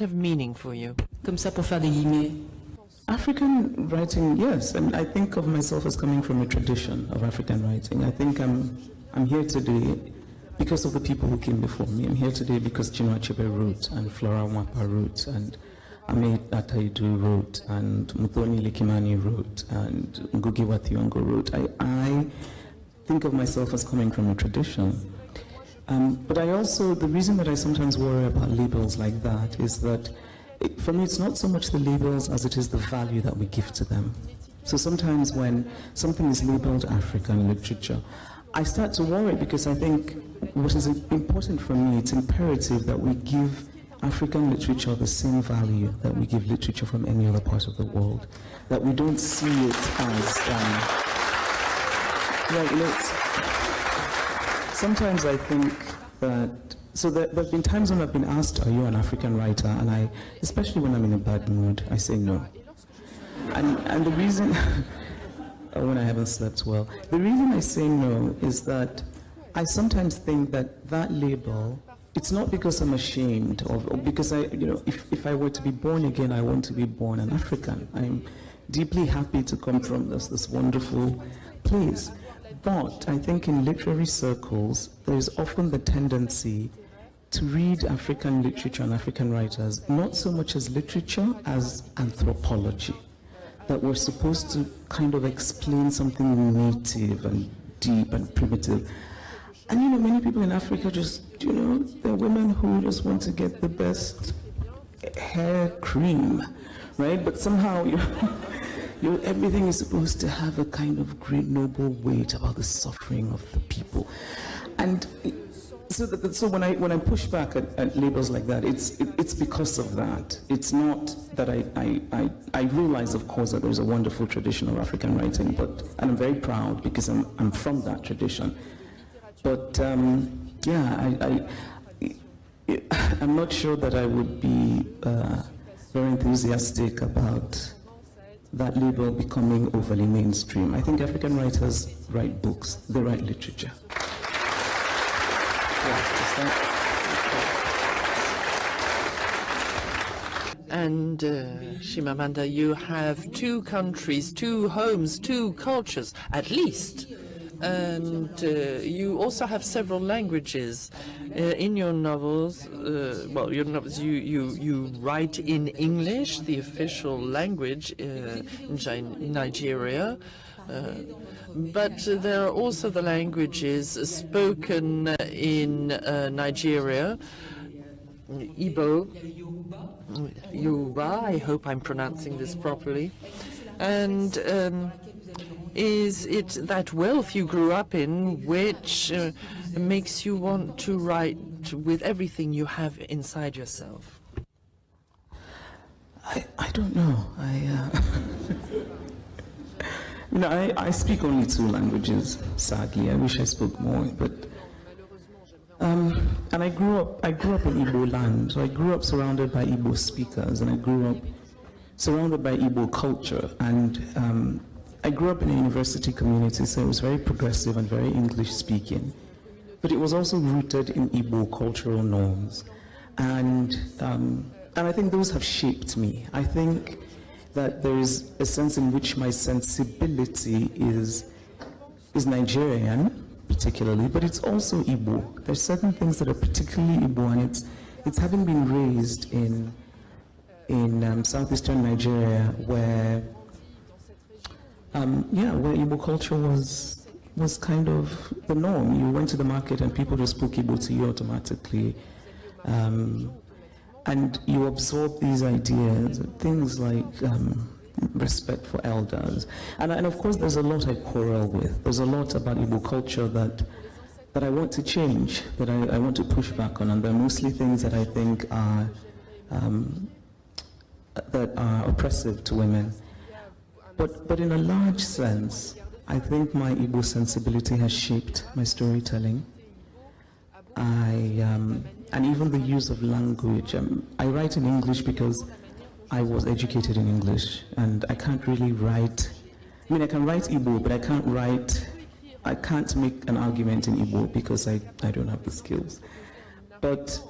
have meaning for you? Comme ça pour faire des guillemets. African writing, yes, and I think of myself as coming from a tradition of African writing. I think I'm here today because of the people who came before me. I'm here today because Chinua Achebe wrote, and Flora Mwapa wrote, and Ame Ataidu wrote, and Muthoni Likimani wrote, and Ngugi wa Thiong'o wrote. I think of myself as coming from a tradition. But I also, the reason that I sometimes worry about labels like that is that for me, it's not so much the labels as it is the value that we give to them. So sometimes when something is labeled African literature, I start to worry because I think what is important for me, it's imperative that we give African literature the same value that we give literature from any other part of the world. That we don't see it as, sometimes I think that, so there have been times when I've been asked, are you an African writer? And especially when I'm in a bad mood, I say no. And the reason, when I haven't slept well, the reason I say no is that I sometimes think that that label, it's not because I'm ashamed or because if I were to be born again, I want to be born an African. I'm deeply happy to come from this wonderful place. But I think in literary circles, there's often the tendency to read African literature and African writers, not so much as literature as anthropology, that we're supposed to kind of explain something native and deep and primitive. And many people in Africa just, they're women who just want to get the best hair cream, right? But somehow, everything is supposed to have a kind of great noble weight about the suffering of the people. And so when I push back at labels like that, it's because of that. It's not that I realize, of course, that there's a wonderful tradition of African writing, and I'm very proud because I'm from that tradition. But yeah, I'm not sure that I would be very enthusiastic about that label becoming overly mainstream. I think African writers write books, they write literature. And Chimamanda, you have two countries, two homes, two cultures, at least. And you also have several languages in your novels. Your novels, you write in English, the official language in Nigeria. But there are also the languages spoken in Nigeria, Igbo, Yoruba, I hope I'm pronouncing this properly. And is it that wealth you grew up in which makes you want to write with everything you have inside yourself? I don't know. I speak only 2 languages, sadly. I wish I spoke more, but and I grew up in Igbo land, so I grew up surrounded by Igbo speakers, and I grew up surrounded by Igbo culture, and I grew up in a university community, so it was very progressive and very English speaking, but it was also rooted in Igbo cultural norms, and I think those have shaped me. I think that there is a sense in which my sensibility is Nigerian, particularly, but it's also Igbo. There's certain things that are particularly Igbo, and it's having been raised in southeastern Nigeria, where where Igbo culture was kind of the norm. You went to the market and people just spoke Igbo to you automatically, and you absorb these ideas, things like respect for elders, and of course there's a lot I quarrel with. There's a lot about Igbo culture that I want to change, that I want to push back on, and they're mostly things that I think are oppressive to women. But in a large sense, I think my Igbo sensibility has shaped my storytelling. And even the use of language. I write in English because I was educated in English, and I can't really write. I mean, I can write Igbo, but I can't make an argument in Igbo because I don't have the skills. But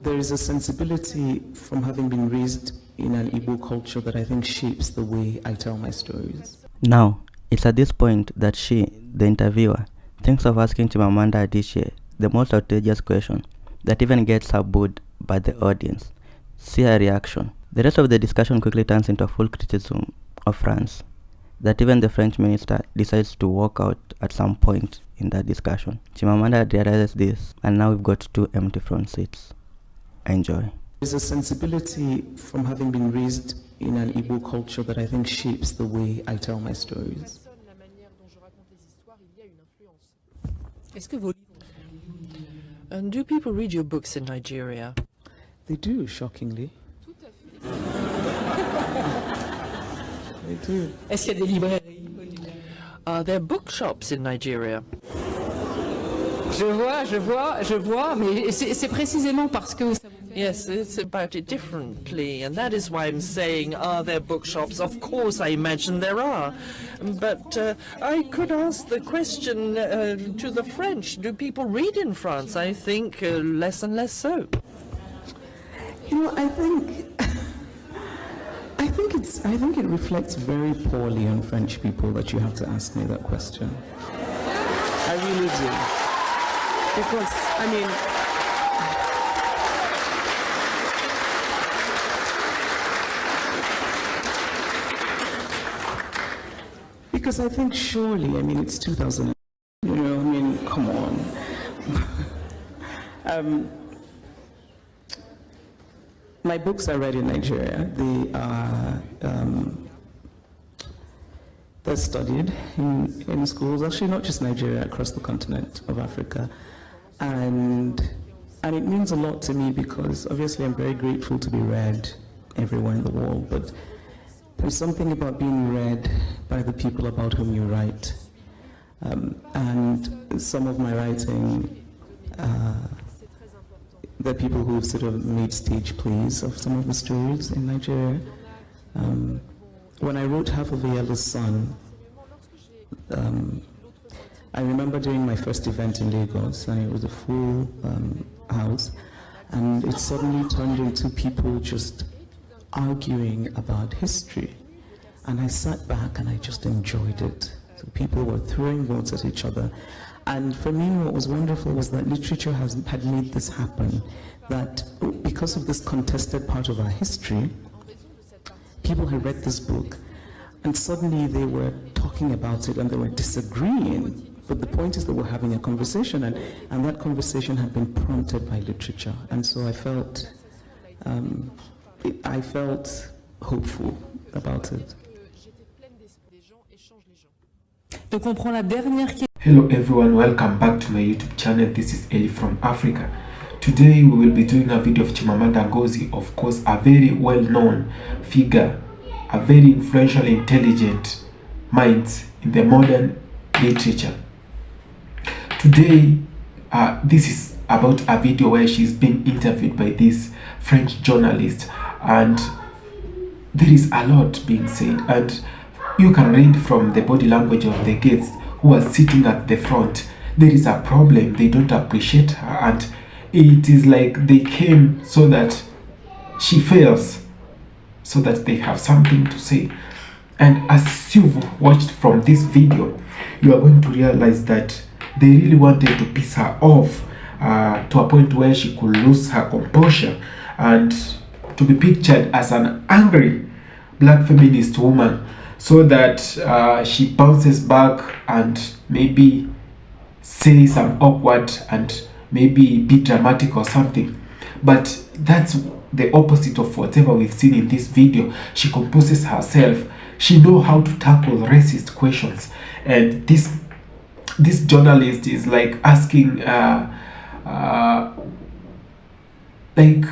There is a sensibility from having been raised in an Igbo culture that I think shapes the way I tell my stories. Now, it's at this point that she, the interviewer, thinks of asking Chimamanda Adichie the most outrageous question that even gets her booed by the audience. See her reaction. The rest of the discussion quickly turns into a full criticism of France, that even the French minister decides to walk out at some point in that discussion. Chimamanda realizes this, and now we've got 2 empty front seats. Enjoy. There's a sensibility from having been raised in an Igbo culture that I think shapes the way I tell my stories. And do people read your books in Nigeria? They do, shockingly. They do. Est-ce qu'il y a des librairies? Are there bookshops in Nigeria? Je vois, mais c'est précisément parce que ça vous fait... Yes, it's about it differently, and that is why I'm saying, are there bookshops? Of course, I imagine there are. But I could ask the question to the French. Do people read in France? I think less and less so. You know, I think it reflects very poorly on French people that you have to ask me that question. I really do. Because, I mean, because I think surely, I mean, it's 2000, you know, I mean, come on. My books are read in Nigeria. They're studied in schools, actually not just Nigeria, across the continent of Africa. And it means a lot to me because obviously I'm very grateful to be read everywhere in the world, but there's something about being read by the people about whom you write. And some of my writing, there are people who have sort of made stage plays of some of the stories in Nigeria. When I wrote Half of a Yellow Sun, I remember doing my first event in Lagos, and it was a full house, and it suddenly turned into people just arguing about history. And I sat back and I just enjoyed it. So people were throwing words at each other. And for me, what was wonderful was that literature had made this happen, that because of this contested part of our history, people had read this book, and suddenly they were talking about it and they were disagreeing. But the point is that we're having a conversation, and that conversation had been prompted by literature. And so I felt hopeful about it. Donc on prend la dernière question. Hello everyone, welcome back to my YouTube channel. This is Eli from Africa. Today we will be doing a video of Chimamanda Ngozi, of course a very well-known figure, a very influential, intelligent mind in the modern literature. Today, this is about a video where she's being interviewed by this French journalist, and there is a lot being said, and you can read from the body language of the guests who are sitting at the front. There is a problem. They don't appreciate her, and it is like they came so that she fails, so that they have something to say. And as you've watched from this video, you are going to realize that they really wanted to piss her off to a point where she could lose her composure and to be pictured as an angry black feminist woman, so that she bounces back and maybe say some awkward and maybe be dramatic or something. But that's the opposite of whatever we've seen in this video. She composes herself. She knows how to tackle racist questions, and this journalist is like asking like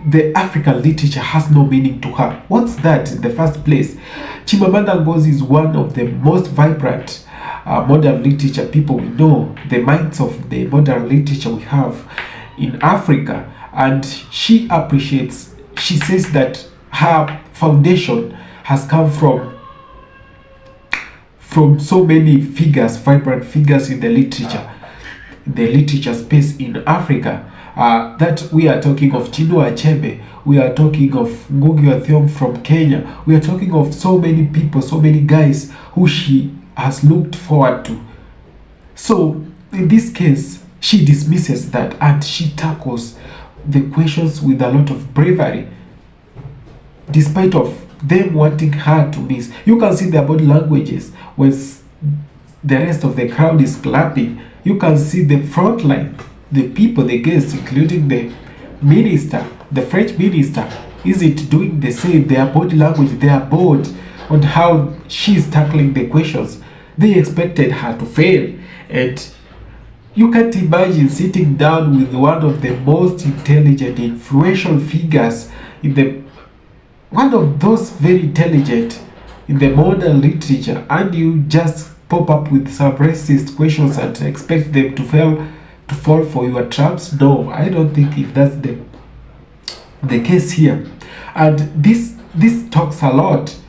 the African literature has no meaning to her. What's that in the first place? Chimamanda Ngozi is one of the most vibrant modern literature people we know, the minds of the modern literature we have in Africa, and she appreciates, she says that her foundation has come from so many figures, vibrant figures in the literature space in Africa. That we are talking of Chinua Achebe, we are talking of Ngugi wa Thiong'o from Kenya, we are talking of so many people, so many guys who she has looked forward to. So in this case, she dismisses that and she tackles the questions with a lot of bravery, despite of them wanting her to miss. You can see their body languages when the rest of the crowd is clapping. You can see the front line, the people, the guests, including the minister, the French minister, isn't doing the same. Their body language, they are bored on how she's tackling the questions. They expected her to fail, and you can't imagine sitting down with one of the most intelligent, influential figures in the, one of those very intelligent in the modern literature, and you just pop up with some racist questions and expect them to fall for your traps. No, I don't think if that's the case here. And this talks a lot,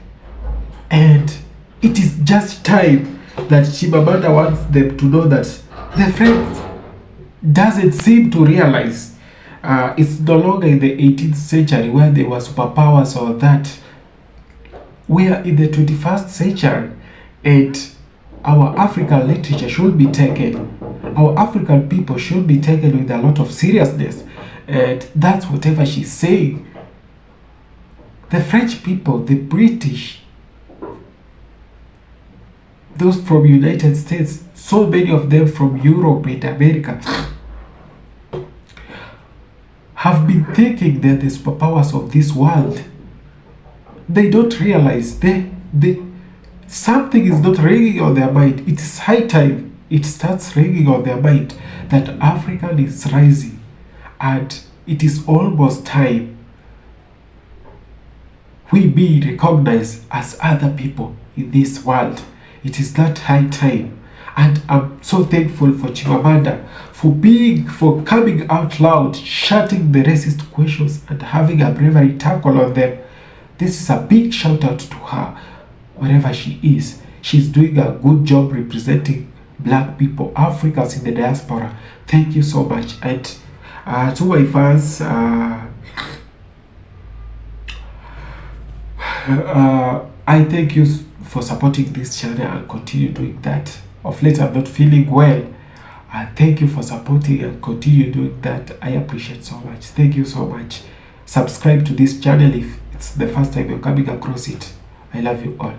and it is just time that Chimamanda wants them to know that the French doesn't seem to realize it's no longer in the 18th century where there were superpowers or that. We are in the 21st century, and our African literature should be taken, our African people should be taken with a lot of seriousness, and that's whatever she's saying. The French people, the British, those from United States, so many of them from Europe and America, have been thinking that the superpowers of this world. They don't realize something is not ringing on their mind. It is high time it starts ringing on their mind that Africa is rising, and it is almost time we be recognized as other people in this world. It is that high time, and I'm so thankful for Chimamanda for coming out loud, shouting the racist questions and having a bravery tackle on them. This is a big shout out to her, wherever she is. She's doing a good job representing Black people, Africans in the diaspora. Thank you so much. And to my fans, I thank you for supporting this channel and continue doing that. Of late, I'm not feeling well. Thank you for supporting and continue doing that. I appreciate so much. Thank you so much. Subscribe to this channel if it's the first time you're coming across it. I love you all.